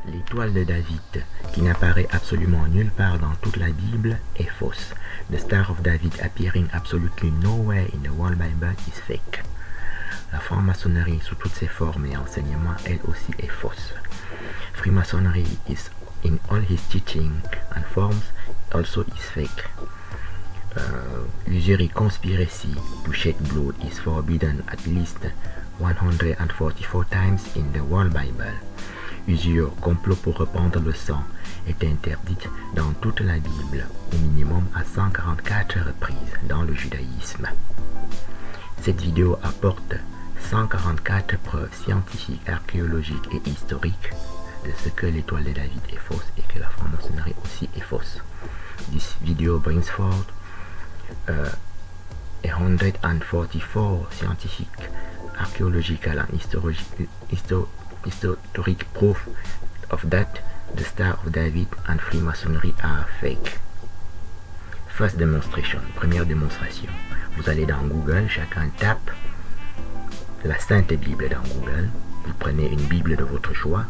L'étoile de David, qui n'apparaît absolument nulle part dans toute la Bible, est fausse. The Star of David appearing absolutely nowhere in the whole Bible is fake. La franc-maçonnerie sous toutes ses formes et enseignements, elle aussi est fausse. Freemasonry is in all his teaching and forms also is fake. Usury conspiracy to shed blood is forbidden at least 144 times in the whole Bible. Usure, complot pour répandre le sang, est interdite dans toute la Bible, au minimum à 144 reprises dans le judaïsme. Cette vidéo apporte 144 preuves scientifiques, archéologiques et historiques de ce que l'étoile de David est fausse et que la franc-maçonnerie aussi est fausse. This video brings forth 144 scientific, archaeological and historic proof of that the Star of David and Freemasonry are fake. First demonstration, première démonstration. Vous allez dans Google, chacun tape la Sainte Bible dans Google. Vous prenez une Bible de votre choix,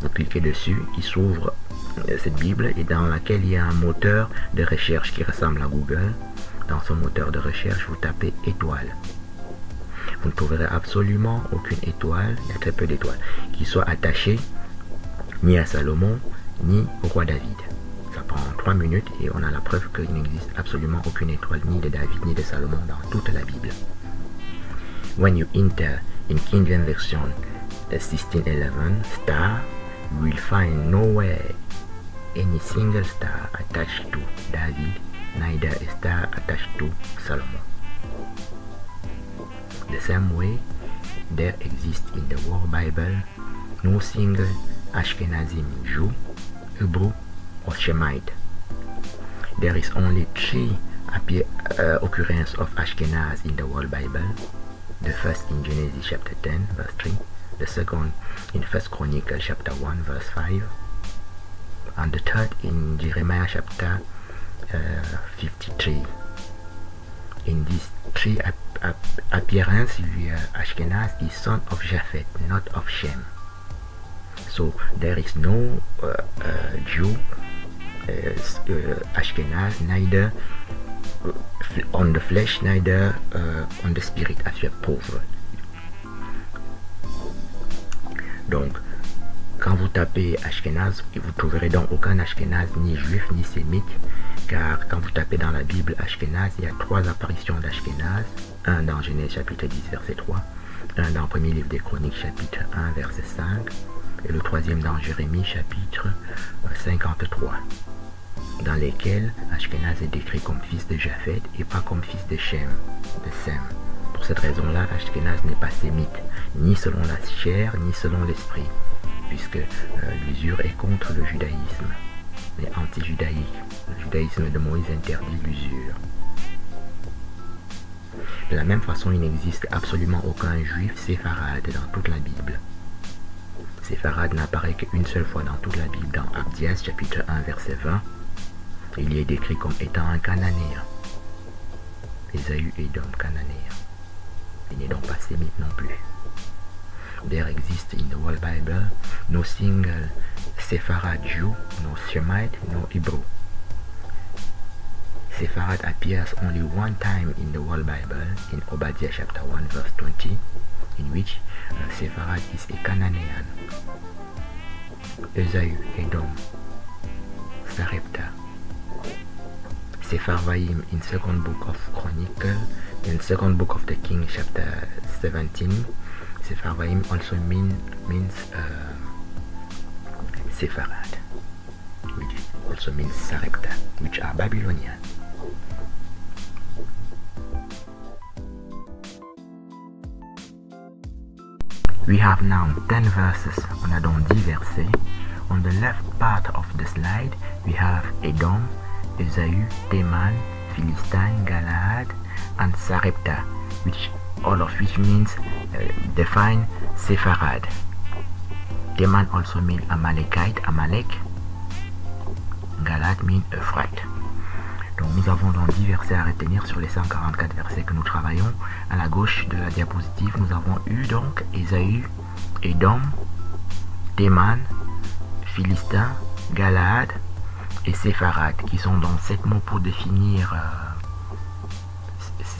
vous cliquez dessus, il s'ouvre cette Bible et dans laquelle il y a un moteur de recherche qui ressemble à Google. Dans ce moteur de recherche, vous tapez étoile. Vous ne trouverez absolument aucune étoile, il y a très peu d'étoiles, qui soit attachée ni à Salomon, ni au roi David. Ça prend 3 minutes et on a la preuve qu'il n'existe absolument aucune étoile ni de David ni de Salomon dans toute la Bible. When you enter in King James Version 1611 star, you will find nowhere any single star attached to David, neither a star attached to Solomon. The same way, there exists in the whole Bible no single Ashkenazim Jew, Hebrew, or Shemite. There is only 3 occurrences of Ashkenaz in the whole Bible. The first in Genesis chapter 10 verse 3, the second in 1 Chronicles chapter 1 verse 5, and the third in Jeremiah chapter 53. In these 3 appearances, Ashkenaz is son of Japheth, not of Shem. So there is no Jew, Ashkenaz, neither on the flesh, neither on the spirit, as you have proved. Donc, quand vous tapez Ashkenaz, vous trouverez donc aucun Ashkenaz, ni juif, ni sémite, car quand vous tapez dans la Bible Ashkenaz, il y a 3 apparitions d'Ashkenaz, un dans Genèse chapitre 10 verset 3, un dans le premier livre des Chroniques chapitre 1 verset 5, et le troisième dans Jérémie chapitre 53, dans lesquels Ashkenaz est décrit comme fils de Japheth et pas comme fils de Shem, de Sem. Pour cette raison-là, Ashkenaz n'est pas sémite, ni selon la chair, ni selon l'esprit, puisque l'usure est contre le judaïsme, mais anti-judaïque. Le judaïsme de Moïse interdit l'usure. De la même façon, il n'existe absolument aucun juif séfarade dans toute la Bible. Séfarade n'apparaît qu'une seule fois dans toute la Bible, dans Abdias chapitre 1 verset 20. Il y est décrit comme étant un cananéen. Ésaü est donc cananéen. Il n'est donc pas sémite non plus. There exists in the whole Bible no single Sepharad Jew, no Shemite, no Hebrew. Sepharad appears only one time in the whole Bible, in Obadiah chapter 1 verse 20, in which Sepharad is a Canaanian. Esaü, Edom, Sarepta. Sepharvaim in second book of Chronicle, in second book of the King chapter 17, Sepharvaim also means Sepharad, which also means Sarepta, which are Babylonian. We have now 10 verses, on a donc 10 versets. On the left part of the slide, we have Edom, Esaü, Teman, Philistine, Galaad, and Sarepta, which all of which means define Sepharad. Teman also means Amalekite, Amalek. Galaad means Euphrates. Donc nous avons donc 10 versets à retenir sur les 144 versets que nous travaillons. À la gauche de la diapositive, nous avons eu donc Esaü, Edom, Teman, Philistins, Galaad et Sépharad, qui sont donc 7 mots pour définir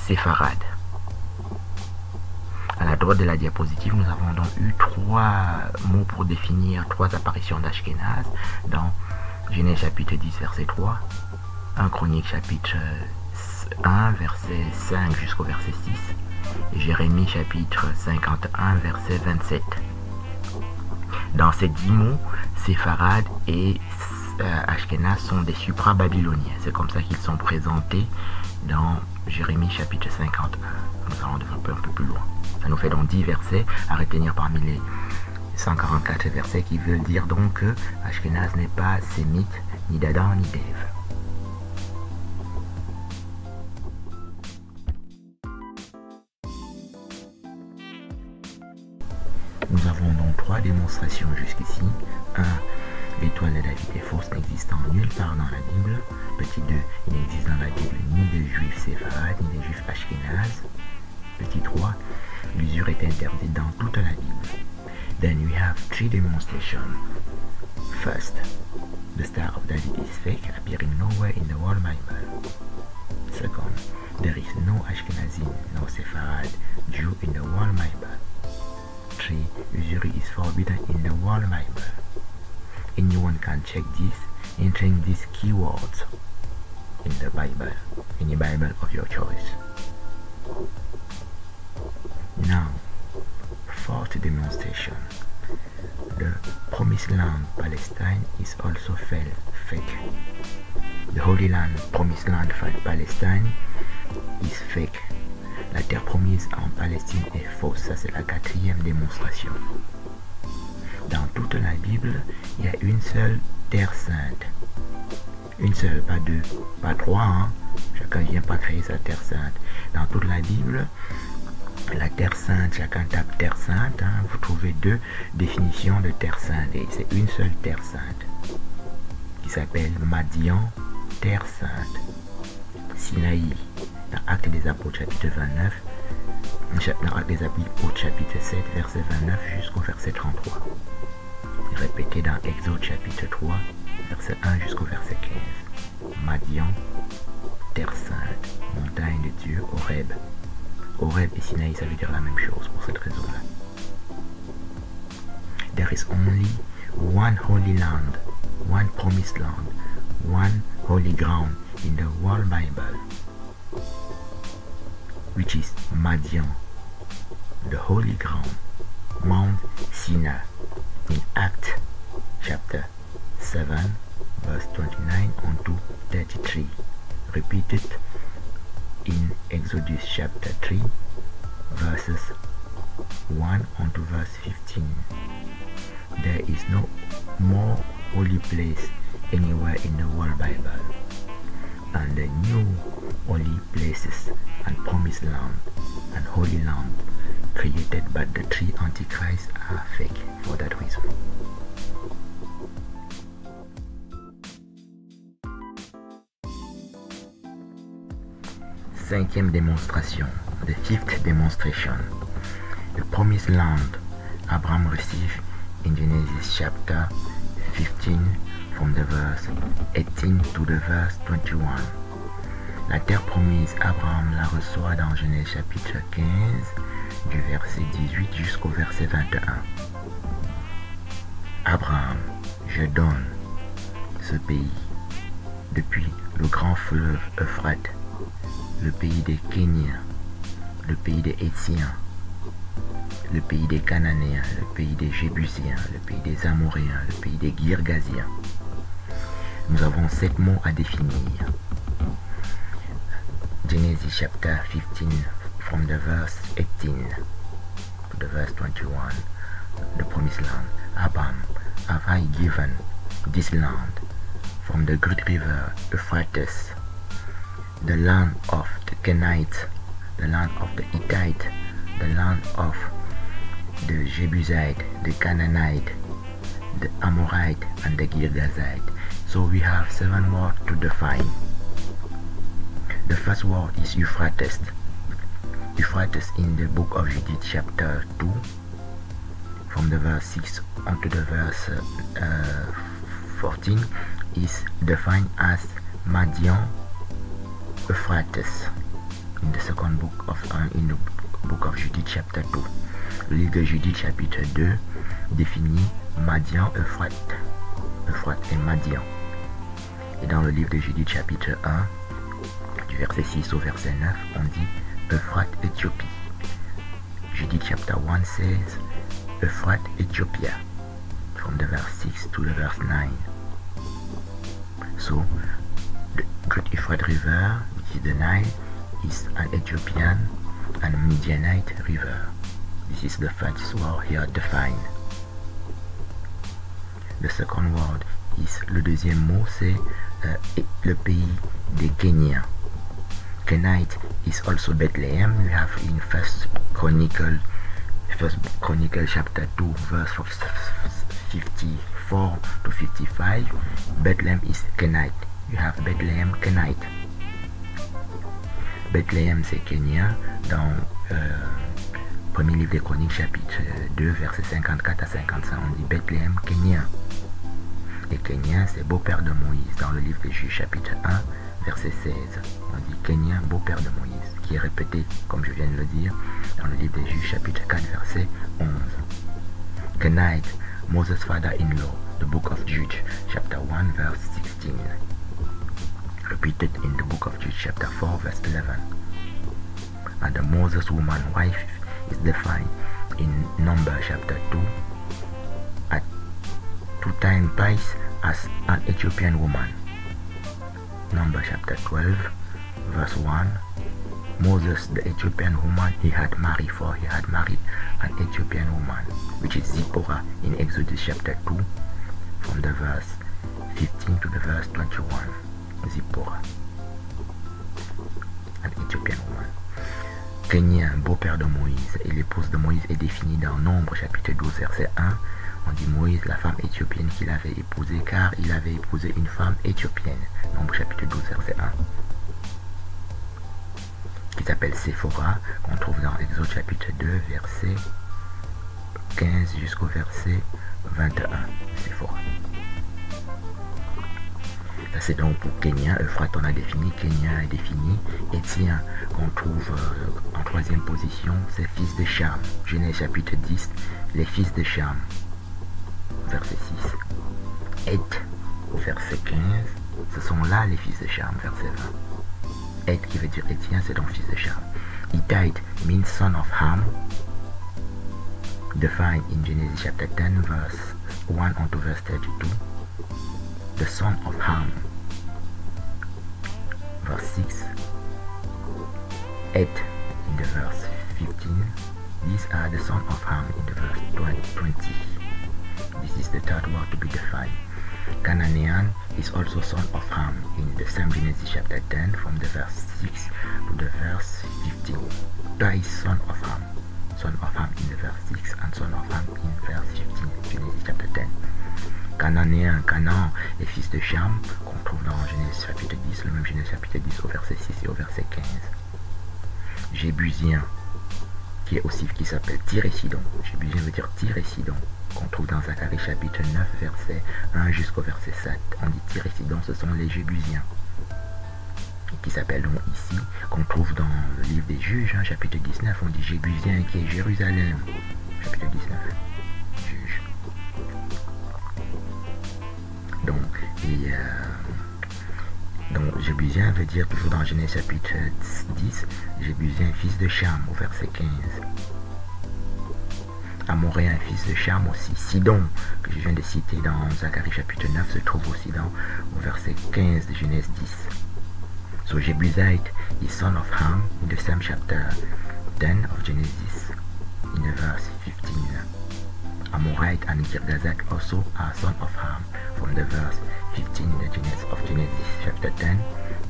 Sépharad. À la droite de la diapositive, nous avons donc eu 3 mots pour définir 3 apparitions d'Ashkenaz dans Genèse chapitre 10, verset 3, 1 Chronique chapitre 1, verset 5 jusqu'au verset 6, et Jérémie chapitre 51, verset 27. Dans ces 10 mots, Sépharad et Ashkenaz sont des supra-babyloniens. C'est comme ça qu'ils sont présentés dans Jérémie chapitre 51. Nous allons développer un peu plus loin. Ça nous fait donc 10 versets à retenir parmi les 144 versets qui veulent dire donc que Ashkenaz n'est pas sémite, ni d'Adam, ni d'Ève. Nous avons donc 3 démonstrations jusqu'ici. 1. L'étoile de David est fausse, n'existant nulle part dans la Bible. Petit 2. Il n'existe dans la Bible ni de juifs séfarades, ni de juifs ashkénazes. Petit 3. L'usure est interdite dans toute la Bible. Then we have 3 demonstrations. First, the Star of David is fake, appearing nowhere in the whole Bible. Second, there is no Ashkenazim, no Sepharad Jew in the whole Bible. 3. Usury is forbidden in the whole Bible. Anyone can check this entering these keywords in the Bible, any Bible of your choice. Now, fourth demonstration. The Promised Land, Palestine, is also fake. The Holy Land, Promised Land, Palestine, is fake. La terre promise en Palestine est fausse. Ça, c'est la 4e démonstration. Dans toute la Bible, il y a une seule terre sainte. Une seule, pas 2, pas 3. Hein? Chacun ne vient pas créer sa terre sainte. Dans toute la Bible, la terre sainte, chacun tape terre sainte. Hein? Vous trouvez 2 définitions de terre sainte. Et c'est une seule terre sainte qui s'appelle Madian, terre sainte. Sinaï, dans Actes des Apôtres chapitre 29, dans Actes des Apôtres chapitre 7, verset 29 jusqu'au verset 33. Et répété dans Exode chapitre 3, verset 1 jusqu'au verset 15. Madian, terre sainte, montagne de Dieu, Horeb. Horeb et Sinaï, ça veut dire la même chose pour cette raison-là. There is only one holy land, one promised land, one holy ground in the whole Bible, which is Madian, the holy ground, Mount Sinai, in Acts chapter 7, verse 29 on to 33, repeated in Exodus chapter 3, verses 1 on to verse 15. There is no more holy place anywhere in the whole Bible. And the new holy places and promised land and holy land created by the 3 antichrists are fake for that reason. Cinquième démonstration, the 5th demonstration. The promised land Abraham received in Genesis chapter 15 from the verse 18 to the verse 21. La terre promise, Abraham la reçoit dans Genèse chapitre 15, du verset 18 jusqu'au verset 21. Abraham, je donne ce pays depuis le grand fleuve Euphrate, le pays des Kéniens, le pays des Hétiens, le pays des Cananéens, le pays des Jébusiens, le pays des Amoréens, le pays des Girgasiens. Nous avons 7 mots à définir. Genesis chapter 15 from the verse 18 to the verse 21, the promised land. Abraham, have I given this land from the great river Euphrates, the land of the Canaanites, the land of the Hittite, the land of the Jebusite, the Canaanite, the Amorite, and the Girgazite. So we have 7 words to define. The first word is Euphrates. Euphrates in the book of Judith chapter 2 from the verse 6 onto the verse 14 is defined as Madian Euphrates in the second book of Judith chapter 2. Le livre de Judith chapitre 2 définit Madian, Euphrates et Madian. Et dans le livre de Judith chapitre 1, du verset 6 au verset 9, on dit Euphrates, Éthiopie. Judith chapter 1 says Euphrates, Ethiopia, from the verse 6 to the verse 9. So, the Great Euphrates River, which is the Nile, is an Ethiopian and Midianite river. This is the first word here defined. The second word is, le deuxième mot c'est le pays des Kéniens. Kenite is also Bethlehem. We have in First Chronicle chapter 2 verse 54 to 55. Bethlehem is Kenite. You have Bethlehem, Kenite. Bethlehem c'est Kénien. Dans premier livre des Chroniques chapitre 2 versets 54 à 55 on dit Bethlehem, Kénien. Et Kénien c'est beau-père de Moïse. Dans le livre des Juges chapitre 1 verset 16 on dit Kénien, beau-père de Moïse, qui est répété comme je viens de le dire dans le livre des Juges chapitre 4 verset 11. Kenite, Moses' father-in-law, the book of Jude chapter 1 verse 16, repeated in the book of Jude chapter 4 verse 11. And the Moses woman wife is defined in Number chapter 2 at 2 times twice as an Ethiopian woman. Number chapter 12 verse 1, Moses, the Ethiopian woman he had married an Ethiopian woman, which is Zipporah in Exodus chapter 2 from the verse 15 to the verse 21. Zipporah, an Ethiopian woman. Kénien, beau-père de Moïse, et l'épouse de Moïse est définie dans Nombre chapitre 12 verset 1. On dit Moïse, la femme éthiopienne qu'il avait épousée, car il avait épousé une femme éthiopienne. Nombre chapitre 12 verset 1. Qui s'appelle Séphora, qu'on trouve dans Exode chapitre 2 verset 15 jusqu'au verset 21. Séphora. Ça c'est donc pour Kénien. Euphrates on a défini, Kénien est défini. Étien qu'on trouve en troisième position, c'est fils de Cham. Genèse chapitre 10, les fils de Cham. Verset 6. Et au verset 15, ce sont là les fils de Cham, verset 20. Et qui veut dire Étien, c'est donc fils de Cham. Hittite means son of Ham, defined in Genesis chapter 10 verse 1 onto verse 32. The son of Ham, verse 6. Et in the verse 15. These are the son of Ham in the verse 20. This is the third word to be defined. Canaan is also son of Ham in the same Genesis chapter 10 from the verse 6 to the verse 15. Twice son of Ham in the verse 6 and son of Ham in verse 15, Genesis chapter 10. Cananéen, Canaan est fils de Cham, qu'on trouve dans Genèse chapitre 10, le même Genèse chapitre 10 au verset 6 et au verset 15. Jébusien, qui s'appelle Tyr et Sidon. Jébusien veut dire Tyr et Sidon, qu'on trouve dans Zacharie chapitre 9, verset 1 jusqu'au verset 7. On dit Tyr et Sidon, ce sont les Jébusiens. Qui s'appellent donc ici, qu'on trouve dans le livre des Juges, chapitre 19, on dit Jébusien qui est Jérusalem. Chapitre 19, Juges. Donc, Jébusien veut dire toujours dans Genèse chapitre 10, Jébusien fils de Cham au verset 15. Amoréen fils de Cham aussi. Sidon, que je viens de citer dans Zacharie chapitre 9, se trouve aussi au verset 15 de Genèse 10. So Jebusite is son of Ham in the same chapter 10 of Genesis in the verse 15. Amorite and Girgazak also are son of Ham from the verse 15 in the Genesis chapter 10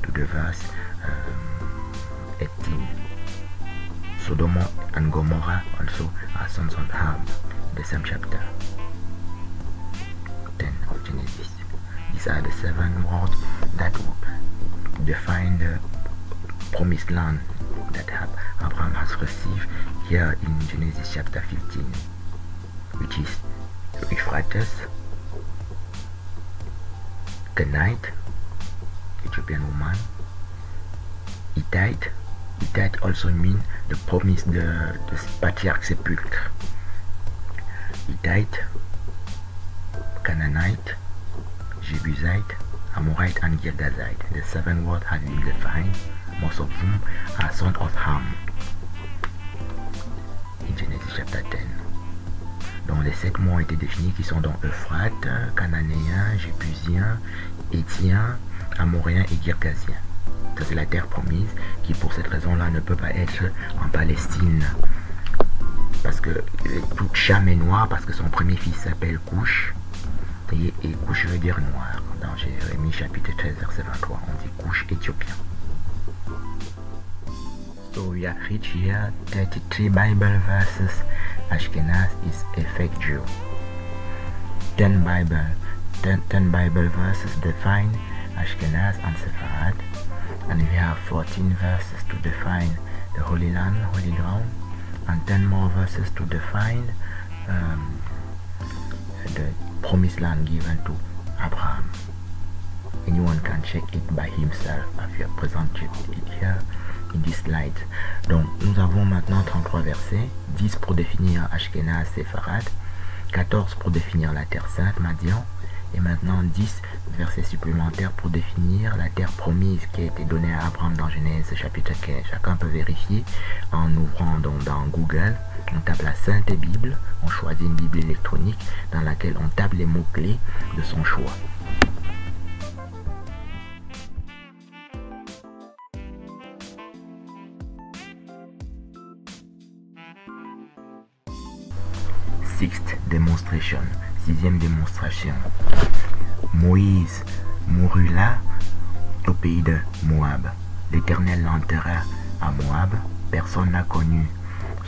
to the verse 18. Sodom and Gomorrah also are sons of Ham in the same chapter 10 of Genesis. These are the 7 words that define the promised land that Abraham has received here in Genesis chapter 15, which which is Euphrates, Kenite, Ethiopian woman, Hittite. Hittite also means the promise, the patriarch sepulchre. Hittite, Canaanite, Jebusite, Amorite, and Girgazite. The 7 words have been defined, most of them are sons of Ham in Genesis chapter 10. Donc les 7 mots ont été définis qui sont donc Euphrate, Cananéen, Jébusien, Héthien, Amoréen et Girgazien. Ça c'est la terre promise qui pour cette raison-là ne peut pas être en Palestine. Parce que toute Cham est noire parce que son premier fils s'appelle Couche. Et Couche veut dire noir. Dans Jérémie chapitre 13 verset 23, on dit Couche éthiopien. So we have reached here 33 Bible verses. Ashkenaz is a fake Jew. 10 Bible verses define Ashkenaz and Sepharad. And we have 14 verses to define the Holy Land, Holy Ground, and 10 more verses to define the promised land given to Abraham. Anyone can check it by himself. I have presented it here in this slide. Donc nous avons maintenant 33 versets, 10 pour définir Ashkenaz, Sepharad, 14 pour définir la terre sainte, Madian, et maintenant 10 versets supplémentaires pour définir la terre promise qui a été donnée à Abraham dans Genèse chapitre 15. Chacun peut vérifier en ouvrant donc dans Google, on tape la Sainte Bible, on choisit une Bible électronique dans laquelle on tape les mots-clés de son choix. Sixth demonstration, 6e démonstration. Moïse mourut là au pays de Moab. L'Éternel l'enterra à Moab. Personne n'a connu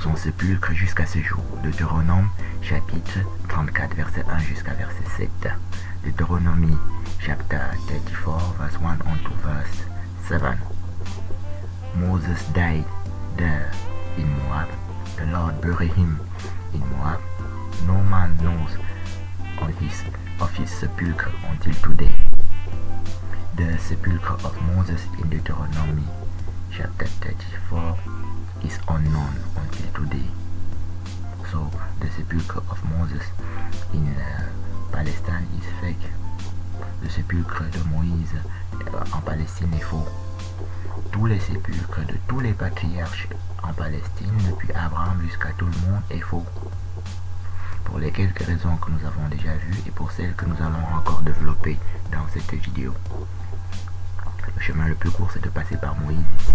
son sépulcre jusqu'à ce jour. Deutéronome chapitre 34 verset 1 jusqu'à verset 7. Deutéronomie chapter 34 verse 1 on to verse 7. Moses died there in Moab. The Lord buried him in Moab. No man knows of his sepulchre until today. The sepulchre of Moses in Deuteronomy chapter 34 is unknown until today. So the sepulchre of Moses in Palestine is fake. Le sépulcre de Moïse en Palestine est faux. Tous les sépulcres de tous les patriarches en Palestine, depuis Abraham jusqu'à tout le monde, est faux. Pour les quelques raisons que nous avons déjà vues et pour celles que nous allons encore développer dans cette vidéo. Le chemin le plus court, c'est de passer par Moïse ici,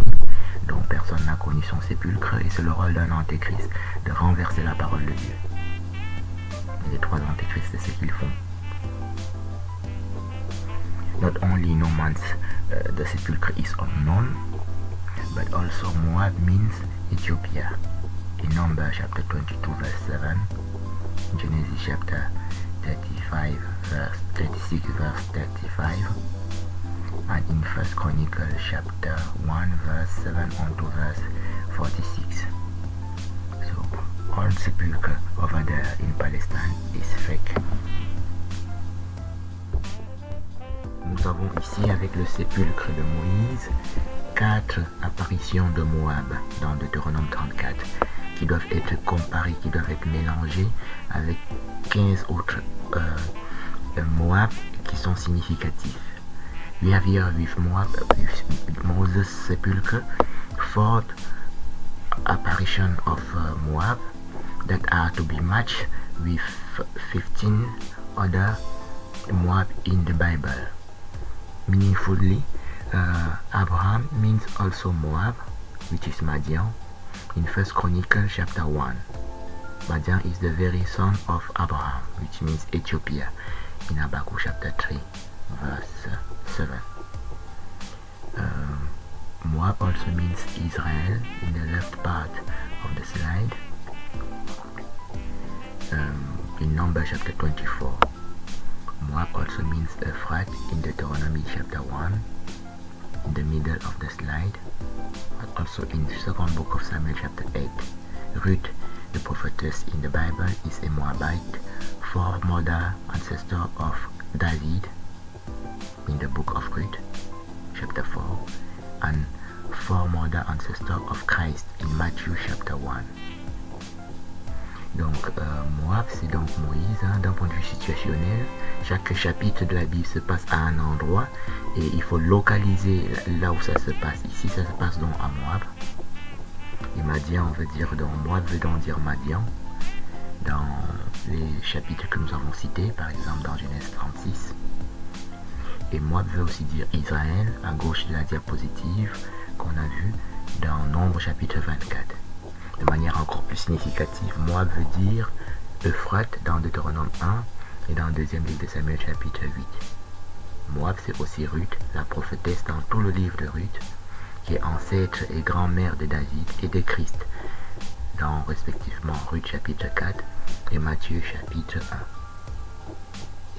dont personne n'a connu son sépulcre, et c'est le rôle d'un antéchrist de renverser la parole de Dieu. Et les 3 antéchrists, c'est ce qu'ils font. Not only no man's the sepulchre is unknown, but also Moab means Ethiopia. In Numbers chapter 22 verse 7, Genesis chapter 36 verse 35, and in 1 Chronicles chapter 1 verse 7 on to verse 46. So all sepulchre over there in Palestine is fake. Nous avons ici avec le sépulcre de Moïse 4 apparitions de Moab dans Deutéronome 34 qui doivent être comparées, qui doivent être mélangées avec 15 autres Moab qui sont significatifs. We have here with Moab, with Moses' sepulchre, 4 apparition of Moab that are to be matched with 15 other Moab in the Bible. Meaningfully, Abraham means also Moab, which is Madian, in 1 Chronicles chapter 1. Madian is the very son of Abraham, which means Ethiopia, in Habakkuk chapter 3, verse 7. Moab also means Israel in the left part of the slide. In Numbers chapter 24. Moab also means Ephrath in Deuteronomy chapter 1, in the middle of the slide, but also in the second book of Samuel chapter 8. Ruth, the prophetess in the Bible, is a Moabite murder ancestor of David in the book of Ruth, chapter 4, and 4 murder ancestor of Christ in Matthew chapter 1. Donc Moab, c'est donc Moïse, hein, d'un point de vue situationnel. Chaque chapitre de la Bible se passe à un endroit et il faut localiser là où ça se passe. Ici, ça se passe donc à Moab. Et Madian veut dire donc, Moab veut donc dire Madian. Dans les chapitres que nous avons cités, par exemple dans Genèse 36. Et Moab veut aussi dire Israël, à gauche de la diapositive qu'on a vu dans Nombre chapitre 24. De manière encore plus significative, Moab veut dire Euphrate dans Deutéronome 1 et dans le deuxième livre de Samuel chapitre 8. Moab, c'est aussi Ruth, la prophétesse dans tout le livre de Ruth, qui est ancêtre et grand-mère de David et de Christ, dans respectivement Ruth chapitre 4 et Matthieu chapitre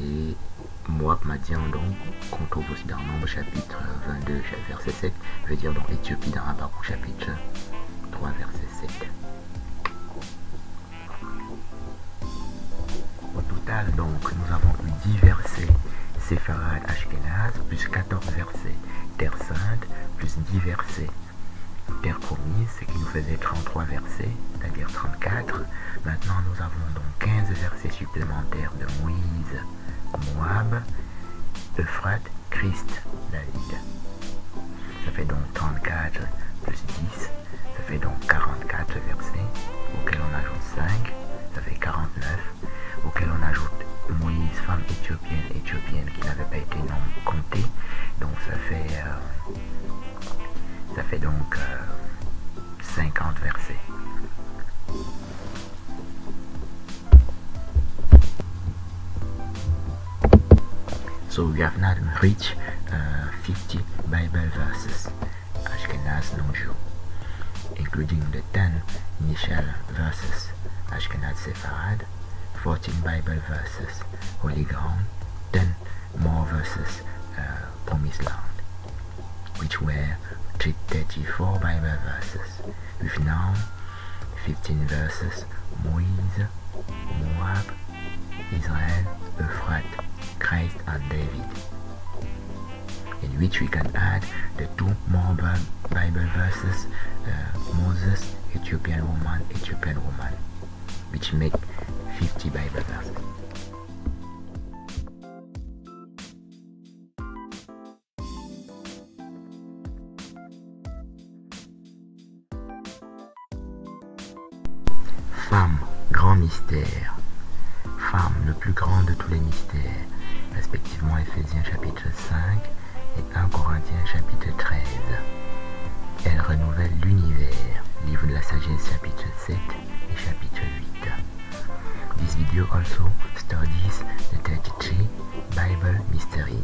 1. Et Moab, Madian, donc, qu'on trouve aussi dans Nombre chapitre 22, verset 7, veut dire donc Éthiopie dans Habakkuk chapitre 3, verset 7. Au total, donc, nous avons eu 10 versets Sepharad Ashkenaz, plus 14 versets Terre Sainte, plus 10 versets Terre Promise, ce qui nous faisait 33 versets, c'est-à-dire 34. Maintenant, nous avons donc 15 versets supplémentaires de Moïse, Moab, Euphrate, Christ, David. Ça fait donc 34 plus 10, ça fait donc 44 versets, auxquels on ajoute 5, ça fait 49, auxquels on ajoute Moïse, femme éthiopienne qui n'avait pas été non comptée, donc ça fait donc 50 versets. So we have now reached 50 Bible verses, Ashkenaz non-Jew, including the 10 initial verses, Ashkenaz Sepharad, 14 Bible verses, Holy Ground, 10 more verses, Promised Land, which were 34 Bible verses, with now 15 verses, Moïse, Moab, Israel, Euphrate, Christ and David, in which we can add the 2 more Bible verses, Moses, Ethiopian woman, which make 50 Bible verses. Femme, grand mystère. Femme, le plus grand de tous les mystères, respectivement Éphésiens chapitre 5 et 1 Corinthiens chapitre 13. Elle renouvelle l'univers, livre de la sagesse chapitre 7 et chapitre 8. This video also studies the 33 Bible mysteries.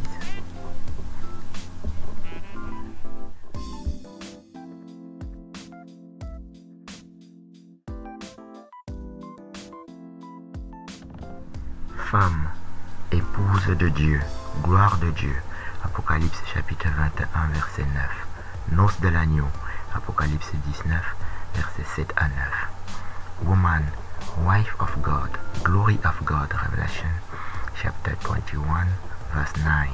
Femme, épouse de Dieu, gloire de Dieu, Apocalypse chapitre 21, verset 9. Noces de l'agneau, Apocalypse 19, verset 7 à 9. Woman, wife of God, glory of God, Revelation chapter 21, verse 9.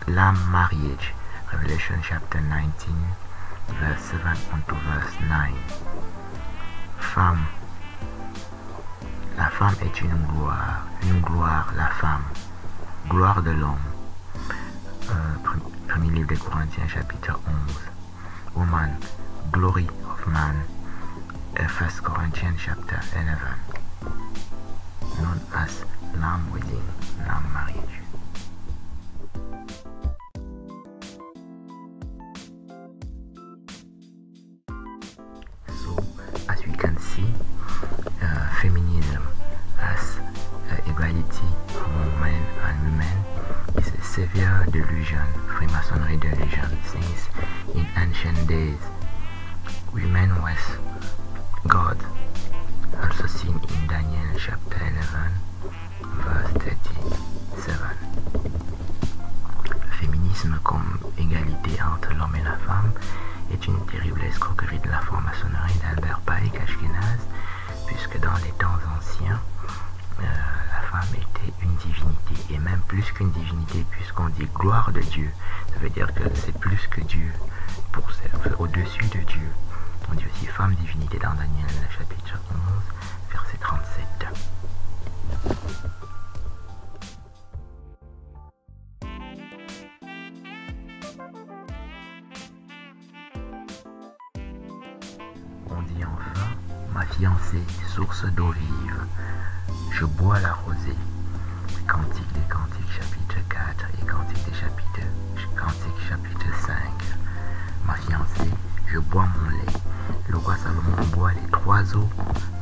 Lamb marriage, Revelation chapter 19, verse 7 unto verse 9. Femme, la femme est une gloire, la femme, gloire de l'homme. Premier livre des Corinthiens, chapitre 11. Woman, glory of man, 1 Corinthians, chapter 11. Known as lamb wedding, lamb marriage. So, as we can see, feminism as equality among men and women is a severe delusion, Freemasonry delusion, since in ancient days women was God, also seen in Daniel chapter 11 verse 37. plus qu'une divinité, puisqu'on dit gloire de Dieu. Ça veut dire que c'est plus que Dieu, c'est au-dessus de Dieu. On dit aussi femme divinité dans Daniel chapitre 11, verset 37. On dit enfin, ma fiancée, source d'eau vive, je bois la rosée. Cantique des Cantiques chapitre 4 et Cantique des Cantiques chapitre 5. Ma fiancée, je bois mon lait. Le roi Salomon boit les 3 eaux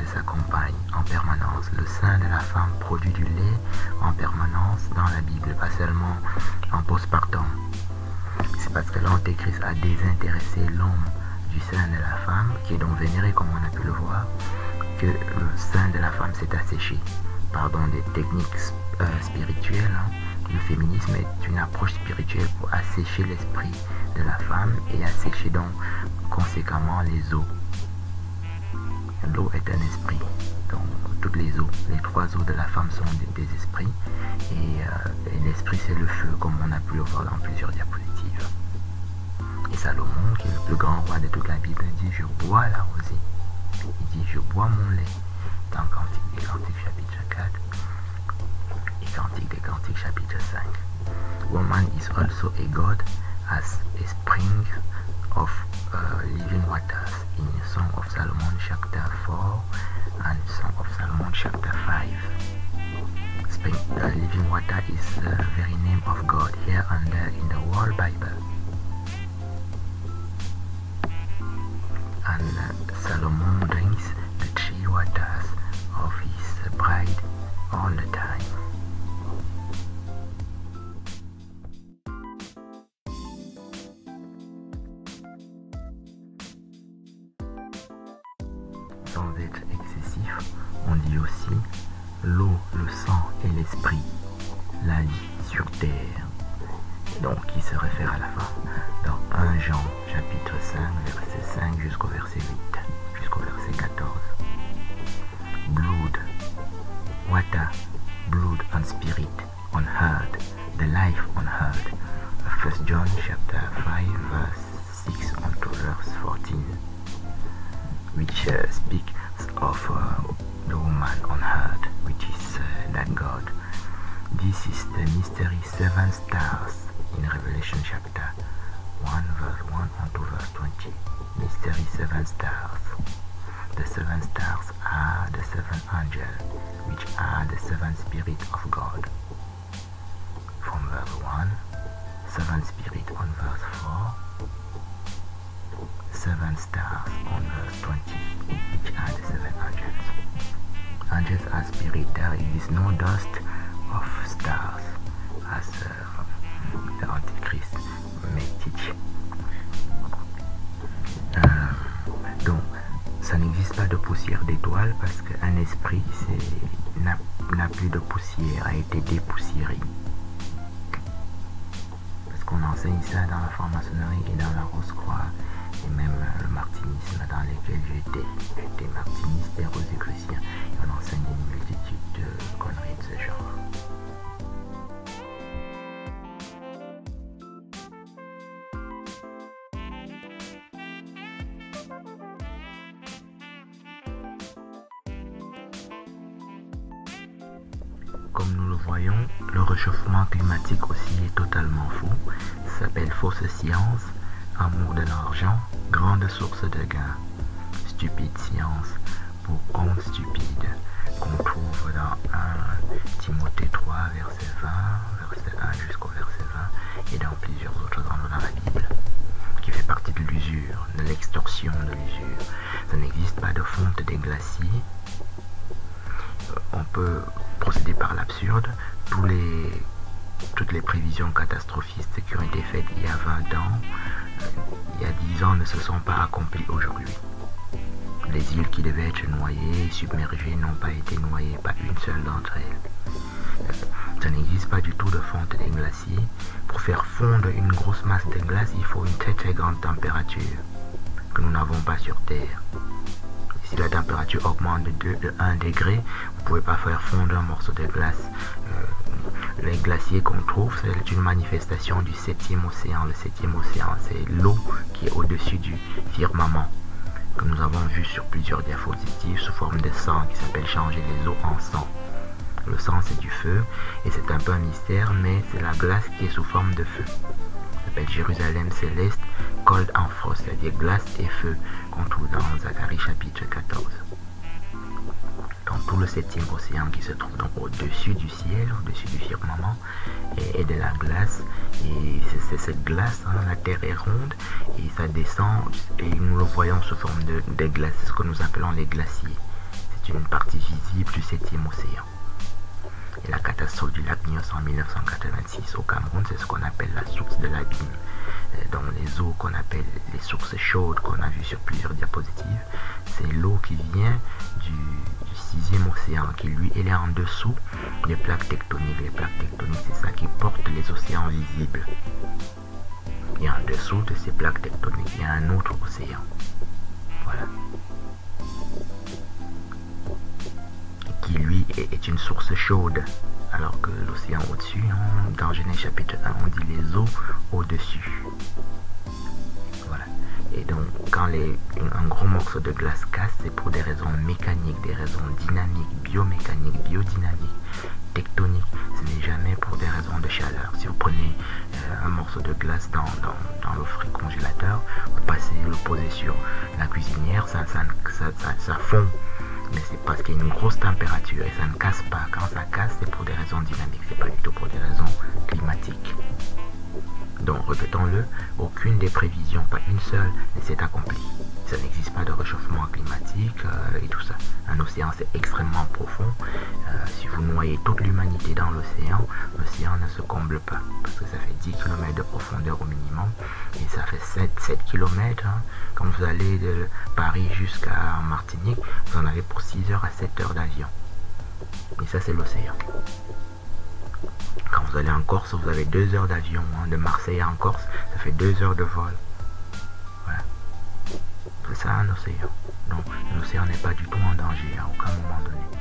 de sa compagne en permanence. Le sein de la femme produit du lait en permanence dans la Bible, pas seulement en postpartum. C'est parce que l'Antéchrist a désintéressé l'homme du sein de la femme, qui est donc vénéré comme on a pu le voir, que le sein de la femme s'est asséché. Pardon, des techniques spirituelles. Le féminisme est une approche spirituelle pour assécher l'esprit de la femme et assécher donc conséquemment les eaux. L'eau est un esprit. Donc toutes les eaux, les 3 eaux de la femme sont des esprits. Et l'esprit c'est le feu, comme on a pu le voir dans plusieurs diapositives. Et Salomon, qui est le plus grand roi de toute la Bible, dit je bois la rosée. Il dit je bois mon lait. Dans Cantique des Cantiques chapitre 4 et Cantique des Cantiques chapitre 5. Woman is also a god as a spring of living waters in Song of Solomon chapter 4 and Song of Solomon chapter 5. Spring, living water is the very name of God here and there in the whole Bible. And Solomon drinks the 3 waters of his bride all the time. Sans être excessif, on dit aussi l'eau, le sang et l'esprit, la vie sur terre. Donc qui se réfère à la femme dans 1 Jean chapitre 5 verset 5 jusqu'au verset 8, jusqu'au verset 14. Blood, water, blood and spirit on earth, the life on earth. 1 John chapter 5 verse 6 unto verse 14, which speaks of the woman on earth, which is that God. This is the mystery 7 stars in Revelation chapter 1 verse 1 unto verse 20. Mystery 7 stars. The 7 stars are the 7 angels, which are the 7 spirits of God. From verse 1, 7 spirits on verse 4, 7 stars on verse 20, which are the 7 angels. Angels are spirit. There is no dust of stars, as the Antichrist may teach. Donc, ça n'existe pas de poussière d'étoiles parce qu'un esprit n'a plus de poussière, a été dépoussiéré. Parce qu'on enseigne ça dans la franc-maçonnerie et dans la Rose-Croix et même le martinisme dans lequel j'étais martiniste et rosicrucien. On enseigne une multitude de conneries de ce genre. Comme nous le voyons, le réchauffement climatique aussi est totalement faux. Ça s'appelle fausse science, amour de l'argent, grande source de gain. Stupide science pour hommes stupides, qu'on trouve dans 1 Timothée 3, verset 20, verset 1 jusqu'au verset 20, et dans plusieurs autres endroits dans la Bible, qui fait partie de l'usure, de l'extorsion de l'usure. Ça n'existe pas de fonte des glaciers. On peut procéder par l'absurde. Toutes les prévisions catastrophistes qui ont été faites il y a 20 ans, il y a 10 ans, ne se sont pas accomplies aujourd'hui. Les îles qui devaient être noyées et submergées n'ont pas été noyées, pas une seule d'entre elles. Ça n'existe pas du tout de fonte des glaciers. Pour faire fondre une grosse masse de glace, il faut une très très grande température que nous n'avons pas sur Terre. Si la température augmente de 1 degré, vous ne pouvez pas faire fondre un morceau de glace Les glaciers qu'on trouve, c'est une manifestation du 7e océan. Le 7e océan, c'est l'eau qui est au-dessus du firmament, que nous avons vu sur plusieurs diapositives sous forme de sang, qui s'appelle changer les eaux en sang. Le sang, c'est du feu, et c'est un peu un mystère, mais c'est la glace qui est sous forme de feu. Ça s'appelle Jérusalem céleste, cold and frost, c'est-à-dire glace et feu, qu'on trouve dans Zacharie chapitre 14. Donc tout le 7e océan qui se trouve donc au-dessus du ciel, au-dessus du firmament, et de la glace. Et c'est cette glace, hein, la terre est ronde, et ça descend, et nous le voyons sous forme de glace, c'est ce que nous appelons les glaciers. C'est une partie visible du 7e océan. Et la catastrophe du lac Nyos en 1986 au Cameroun, c'est ce qu'on appelle la source de l'abîme. Dans les eaux qu'on appelle les sources chaudes qu'on a vues sur plusieurs diapositives, c'est l'eau qui vient du 6e océan, qui lui, elle est en dessous des plaques tectoniques. Les plaques tectoniques, c'est ça qui porte les océans visibles. Et en dessous de ces plaques tectoniques, il y a un autre océan. Voilà. Qui lui est une source chaude, alors que l'océan au-dessus, hein, dans Genèse chapitre 1, on dit les eaux au-dessus. Voilà. Et donc, quand un gros morceau de glace casse, c'est pour des raisons mécaniques, des raisons dynamiques, biomécaniques, biodynamiques, tectoniques. Ce n'est jamais pour des raisons de chaleur. Si vous prenez un morceau de glace dans le congélateur, vous passez, le posez sur la cuisinière, ça fond. Mais c'est parce qu'il y a une grosse température et ça ne casse pas. Quand ça casse, c'est pour des raisons dynamiques, c'est pas du tout pour des raisons climatiques. Donc, répétons-le, aucune des prévisions, pas une seule, ne s'est accomplie. Ça n'existe pas de réchauffement climatique et tout ça. Un océan, c'est extrêmement profond. Si vous noyez toute l'humanité dans l'océan, l'océan ne se comble pas. Parce que ça fait 10 km de profondeur au minimum. Et ça fait 7 km. Hein. Quand vous allez de Paris jusqu'à Martinique, vous en avez pour 6 heures à 7 heures d'avion. Et ça, c'est l'océan. Quand vous allez en Corse, vous avez 2 heures d'avion. Hein. De Marseille en Corse, ça fait 2 heures de vol. Voilà. C'est ça un océan. Donc l'océan n'est pas du tout en danger à aucun moment donné.